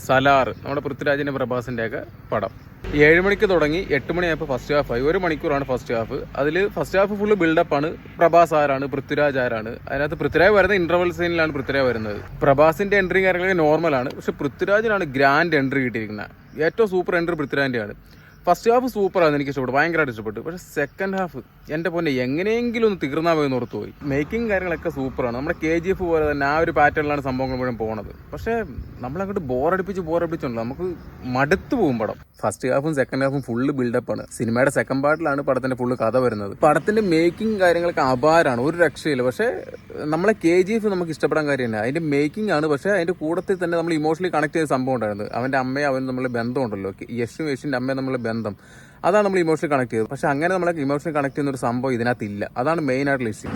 സലാർ, നമ്മുടെ പൃഥ്വിരാജിൻ്റെ പ്രഭാസിൻ്റെ ഒക്കെ പടം. 7 മണിക്ക് തുടങ്ങി 8 മണിയായപ്പോൾ ഫസ്റ്റ് ഹാഫ് ആയി. 1 മണിക്കൂറാണ് ഫസ്റ്റ് ഹാഫ്. അതിൽ ഫസ്റ്റ് ഹാഫ് ഫുള്ള് ബിൽഡപ്പാണ്. പ്രഭാസ് ആരാണ്, പൃഥ്വിരാജ് ആരാണ്. അതിനകത്ത് പൃഥ്വിരാജ് വരുന്നത് ഇന്റർവൽ സീനിലാണ് പൃഥ്വിരാജ് വരുന്നത്. പ്രഭാസിന്റെ എൻട്രി കാര്യങ്ങളൊക്കെ നോർമലാണ്. പക്ഷെ പൃഥ്വിരാജിനാണ് ഗ്രാൻഡ് എൻട്രി കിട്ടിയിരിക്കുന്നത്. ഏറ്റവും സൂപ്പർ എൻട്രി പൃഥ്വിരാജിൻ്റെയാണ്. ഫസ്റ്റ് ഹാഫ് സൂപ്പറാണ്, എനിക്ക് ഇഷ്ടപ്പെട്ടു, ഭയങ്കരമായിട്ട് ഇഷ്ടപ്പെട്ടു. പക്ഷേ സെക്കൻഡ് ഹാഫ് എൻ്റെ പൊന്നെ എങ്ങനെയെങ്കിലും ഒന്ന് തീർന്നാൽ പോയി ഓർത്തു പോയി. മേക്കിംഗ് കാര്യങ്ങളൊക്കെ സൂപ്പറാണ്. നമ്മുടെ KGF പോലെ തന്നെ ആ ഒരു പാറ്റേണിലാണ് സംഭവങ്ങൾ മുഴുവൻ പോണത്. പക്ഷേ നമ്മളങ്ങോട്ട് ബോറടിപ്പിച്ചുണ്ടല്ലോ, നമുക്ക് മടുത്തു പോകും പടം. ഫസ്റ്റ് ഹാഫും സെക്കൻഡ് ഹാഫും ഫുള്ള് ബിൽഡപ്പാണ്. സിനിമയുടെ സെക്കൻഡ് പാർട്ടിലാണ് പടത്തിന്റെ ഫുള്ള് കഥ വരുന്നത്. പടത്തിന്റെ മേക്കിംഗ് കാര്യങ്ങളൊക്കെ അപാരമാണ്, ഒരു രക്ഷയില്ല. പക്ഷേ നമ്മളെ KGF നമുക്ക് ഇഷ്ടപ്പെടാൻ കാര്യമില്ല, അതിന്റെ മേക്കിംഗ് ആണ്. പക്ഷേ അതിന്റെ കൂട്ടത്തിൽ തന്നെ നമ്മൾ ഇമോഷണലി കണക്ട് ചെയ്ത സംഭവം ഉണ്ടായിരുന്നത്. അവന്റെ അമ്മയും അവനും തമ്മിലുള്ള ബന്ധമുണ്ടല്ലോ, യശിന്റെ അമ്മയും തമ്മിലുള്ള ബന്ധം, അതാണ് നമ്മൾ ഇമോഷണലി കണക്ട് ചെയ്തത്. പക്ഷെ അങ്ങനെ നമ്മളെ ഇമോഷണലി കണക്ട് ചെയ്യുന്ന ഒരു സംഭവം ഇതിനകത്തില്ല. അതാണ് മെയിൻ ആയിട്ടുള്ള ഇഷ്യൂ.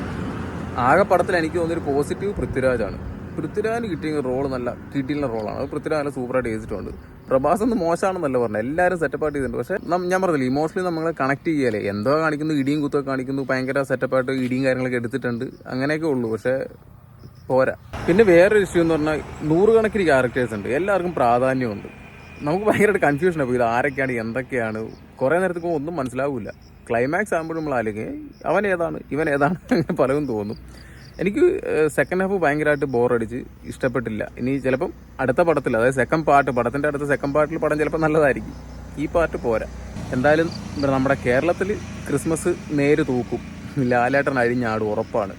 ആകെ പടത്തിൽ എനിക്ക് തോന്നിയൊരു പോസിറ്റീവ് പൃഥ്വിരാജാണ്. പൃഥ്വിരാജിന് കിട്ടിയ റോള് നല്ല കിട്ടിയുള്ള റോളാണ്. അത് പൃഥ്വിരാജ് നല്ല സൂപ്പറായിട്ട് ചെയ്തിട്ടുണ്ട്. പ്രഭാസ് ഒന്ന് മോശമാണെന്നല്ല പറഞ്ഞത്, എല്ലാവരും സെറ്റപ്പായിട്ട് ചെയ്തിട്ടുണ്ട്. പക്ഷേ ഞാൻ പറഞ്ഞില്ല, ഇമോഷണലി നമ്മളെ കണക്ട് ചെയ്യാലേ, എന്തോ കാണിക്കുന്നു, ഇടിയും കുത്തൊക്കെ കാണിക്കുന്നു, ഭയങ്കര സെറ്റപ്പായിട്ട് ഇടിയും കാര്യങ്ങളൊക്കെ എടുത്തിട്ടുണ്ട്, അങ്ങനെയൊക്കെ ഉള്ളൂ. പക്ഷേ പോരാ. പിന്നെ വേറൊരു ഇഷ്യൂ എന്ന് പറഞ്ഞാൽ 100 കണക്കിന് ക്യാരക്ടേഴ്സ് ഉണ്ട്, എല്ലാവർക്കും പ്രാധാന്യമുണ്ട്. നമുക്ക് ഭയങ്കരമായിട്ട് കൺഫ്യൂഷൻ ആവും, ഇത് ആരൊക്കെയാണ് എന്തൊക്കെയാണ്, കുറേ നേരത്തേക്ക് ഒന്നും മനസ്സിലാവില്ല. ക്ലൈമാക്സ് ആകുമ്പോഴും നമ്മൾ ആലോചിക്കും അവൻ ഏതാണ് ഇവൻ ഏതാണ് അങ്ങനെ പലതും തോന്നും. എനിക്ക് സെക്കൻഡ് ഹാഫ് ഭയങ്കരമായിട്ട് ബോറടിച്ച് ഇഷ്ടപ്പെട്ടില്ല. ഇനി ചിലപ്പം അടുത്ത പടത്തിൽ, അതായത് സെക്കൻഡ് പാർട്ട്, പടത്തിൻ്റെ അടുത്ത സെക്കൻഡ് പാർട്ടിൽ പടം ചിലപ്പോൾ നല്ലതായിരിക്കും. ഈ പാർട്ട് പോരാ. എന്തായാലും നമ്മുടെ കേരളത്തിൽ ക്രിസ്മസ് നേര് തൂക്കും, ലാലേട്ടൻ അഴിഞ്ഞാടും, ഉറപ്പാണ്.